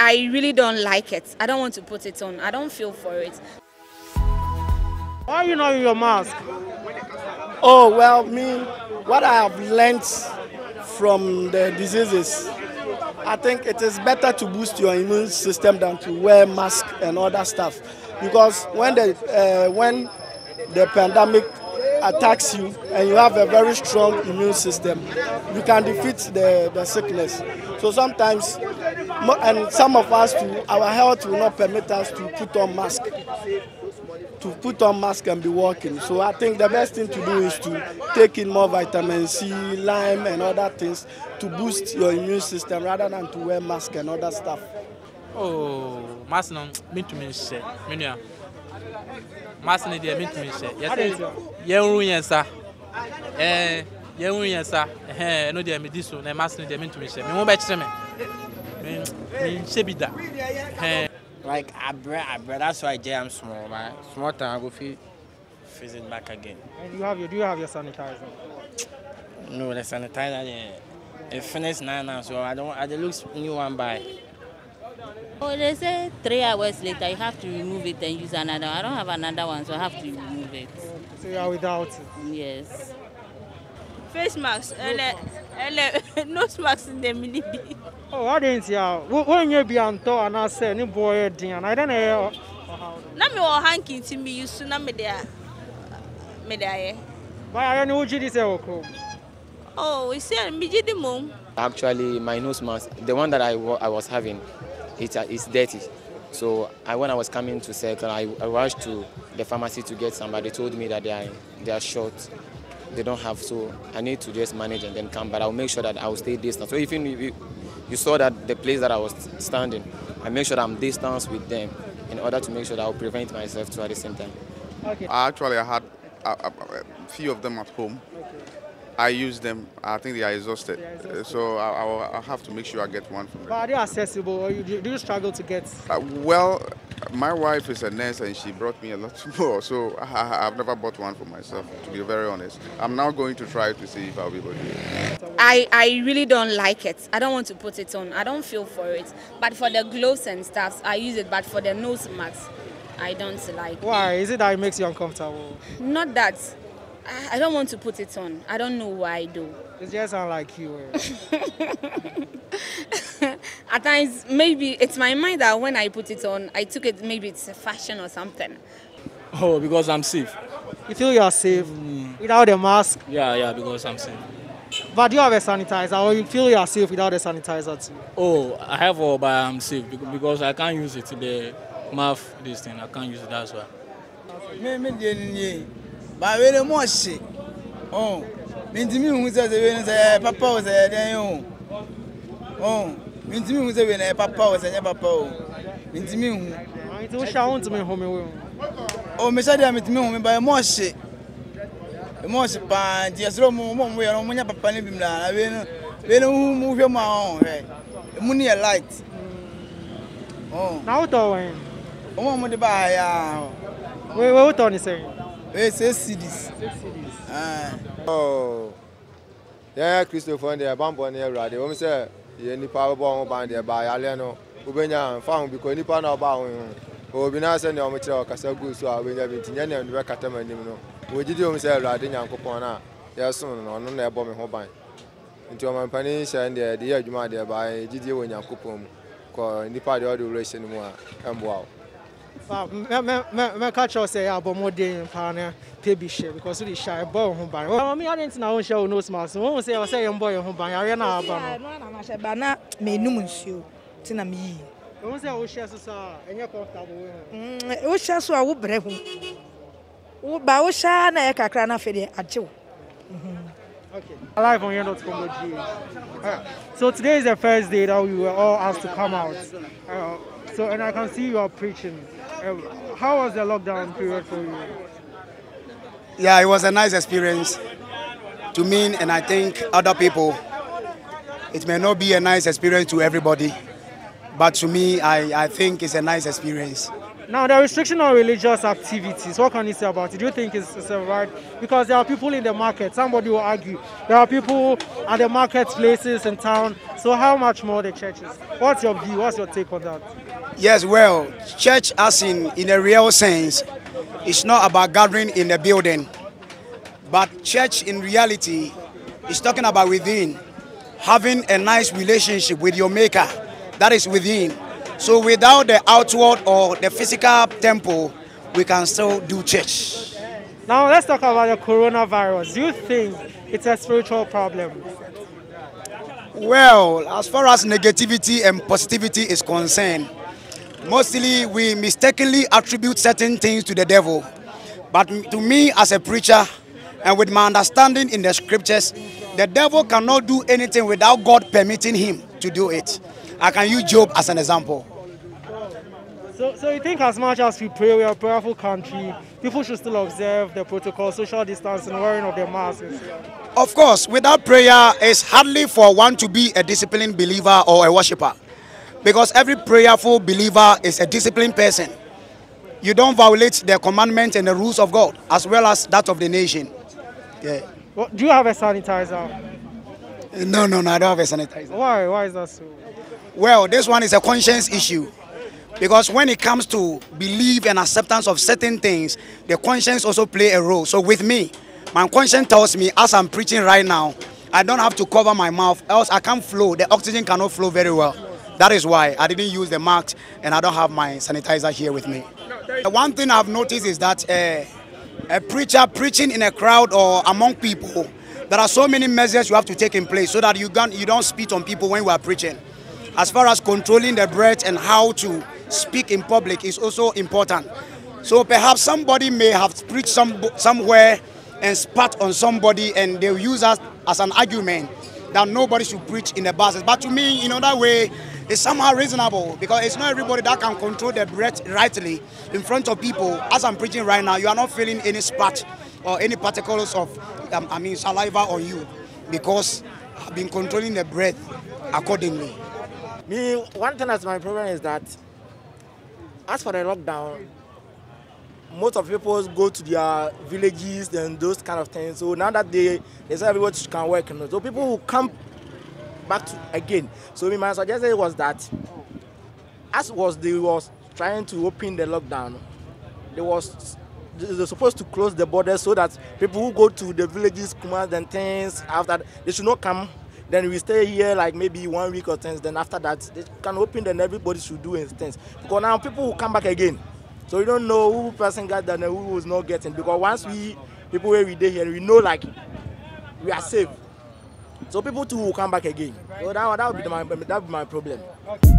I really don't like it. I don't want to put it on. I don't feel for it. Why are you not in your mask? Oh, well, what I have learned from the diseases, I think it is better to boost your immune system than to wear mask and other stuff. Because when the pandemic attacks you and you have a very strong immune system, you can defeat the sickness. So sometimes, and some of us, our health will not permit us to put on mask. And be walking. So I think the best thing to do is to take in more vitamin C, lime and other things to boost your immune system rather than to wear mask and other stuff. Oh, mask no mean to me share. Mask no dey mean to me share. Yes. Yenru yensa. Yenru yensa. No dey me diso na mask no dey mean to me share. Me won be kire me. Me shebida. Like I bread, that's why I'm small, man. Small time I go freeze it back again. And do you have your sanitizer? No, the sanitizer it finished now, so I look new one by. Oh, they say 3 hours later you have to remove it and use another. I don't have another one, so I have to remove it. So you are without it? Yes. Face mask and nose mask in the mini. Oh, I didn't see how. When you be on tour and I say, "Ni boy, I don't know." Na me o hanky to me used to na me there. But I know what you say, okay. Oh, we say me did the mom. Actually, my nose mask, the one that I was having, it's dirty. So when I was coming to Circle, I rushed to the pharmacy to get some, but they told me that they are short. They don't have, so I need to just manage and then come. But I'll make sure that I'll stay distant. So if you saw that the place that I was standing, I make sure that I'm distant with them in order to make sure that I'll prevent myself too at the same time. Okay. Actually, I had a few of them at home. Okay. I use them. I think they are exhausted. So I'll have to make sure I get one from them. But are they accessible, or do you struggle to get? Well, my wife is a nurse and she brought me a lot more. So I've never bought one for myself, to be very honest. I'm now going to try to see if I'll be able to do it. I really don't like it. I don't want to put it on. I don't feel for it. But for the gloves and stuff, I use it. But for the nose mask, I don't like. Why? Is it that it makes you uncomfortable? Not that. I don't want to put it on. I don't know why I do. It just sounds like you. At times, maybe it's my mind that when I put it on, I took it, maybe it's a fashion or something. Oh, because I'm safe. You feel you are safe without the mask? Yeah, because I'm safe. But do you have a sanitizer, or you feel you are safe without a sanitizer too? Oh, I have all, but I'm safe because I can't use it. The mouth, this thing, I can't use it, that's why. But when more shit, oh, mean to me who says the papa was there, oh, mean to me who said papa was a papa, mean to me who shall to me home. Oh, Miss Adam, meet me by more shit. The more shit, and just room we are on Papa Nibimla. I will move your mouth, the money I liked. Oh, now, Owen. Oh, what to buy? What Tony saying? It's 6 cities. Oh, yeah, Christopher, and the Bambo near Radi. Women say, you power bomb band there by Aliano, Ubena, found because Nippon about or be nice and amateur Casagu, so I will have been Tinian and Recataman. We did you say Radin and Copona, they are soon on their bombing hobby. Into my panish and the idea you might by Gidio and Yakupum, called Nipa the audio race anymore, and wow. My culture say about more day in Pana, baby share because we shy boy home by. Well, I didn't know show no smarts. Won't say I say young boy home by Ariana. Bana me no monsieur. Tina me. Won't say I will share so and you're comfortable. We share so I will break home. Ba we share na kakra na fede ajew. Okay. Live on YEN.com.gh. So today is the first day that we were all asked to come out. So and I can see you are preaching. How was the lockdown period for you? Yeah, it was a nice experience to me, and I think other people. It may not be a nice experience to everybody, but to me, I think it's a nice experience. Now, the restriction on religious activities, what can you say about it? Do you think it's a right? Because there are people in the market, somebody will argue. There are people at the marketplaces in town, so how much more the churches? What's your view? What's your take on that? Yes, well, church as in a real sense, it's not about gathering in a building, but church in reality is talking about within, having a nice relationship with your maker, that is within. So without the outward or the physical temple, we can still do church. Now let's talk about the coronavirus. Do you think it's a spiritual problem? Well, as far as negativity and positivity is concerned, mostly we mistakenly attribute certain things to the devil. But to me as a preacher, and with my understanding in the scriptures, the devil cannot do anything without God permitting him to do it. I can use Job as an example. So you think as much as we pray, we are a prayerful country, people should still observe the protocol, social distancing, wearing of their masks? Of course, without prayer, it's hardly for one to be a disciplined believer or a worshipper. Because every prayerful believer is a disciplined person. You don't violate the commandments and the rules of God, as well as that of the nation. Yeah. Well, do you have a sanitizer? No, I don't have a sanitizer. Why? Why is that so? Well, this one is a conscience issue. Because when it comes to belief and acceptance of certain things, the conscience also play a role. So with me, my conscience tells me, as I'm preaching right now, I don't have to cover my mouth, else I can't flow. The oxygen cannot flow very well. That is why I didn't use the mask and I don't have my sanitizer here with me. One thing I've noticed is that a preacher preaching in a crowd or among people, there are so many measures you have to take in place so that you don't spit on people when you are preaching. As far as controlling the breath and how to speak in public is also important. So perhaps somebody may have preached somewhere and spat on somebody and they'll use that as an argument that nobody should preach in the buses. But to me, in another way, it's somehow reasonable because it's not everybody that can control their breath rightly in front of people. As I'm preaching right now, you are not feeling any spat or any particles of saliva on you because I've been controlling the breath accordingly. Me, one thing that's my problem is that as for the lockdown, most of people go to their villages and those kind of things. So now that they say everybody can work, so people who come back to again. So my suggestion was that they was trying to open the lockdown, they're supposed to close the borders so that people who go to the villages, commands and things, after they should not come. Then we stay here like maybe 1 week or things. Then after that, they can open. Then everybody should do things. Because now people will come back again. So we don't know who person got that and who was not getting. Because once people where we day here, we know like we are safe. So people too will come back again. So that would be my problem. Okay.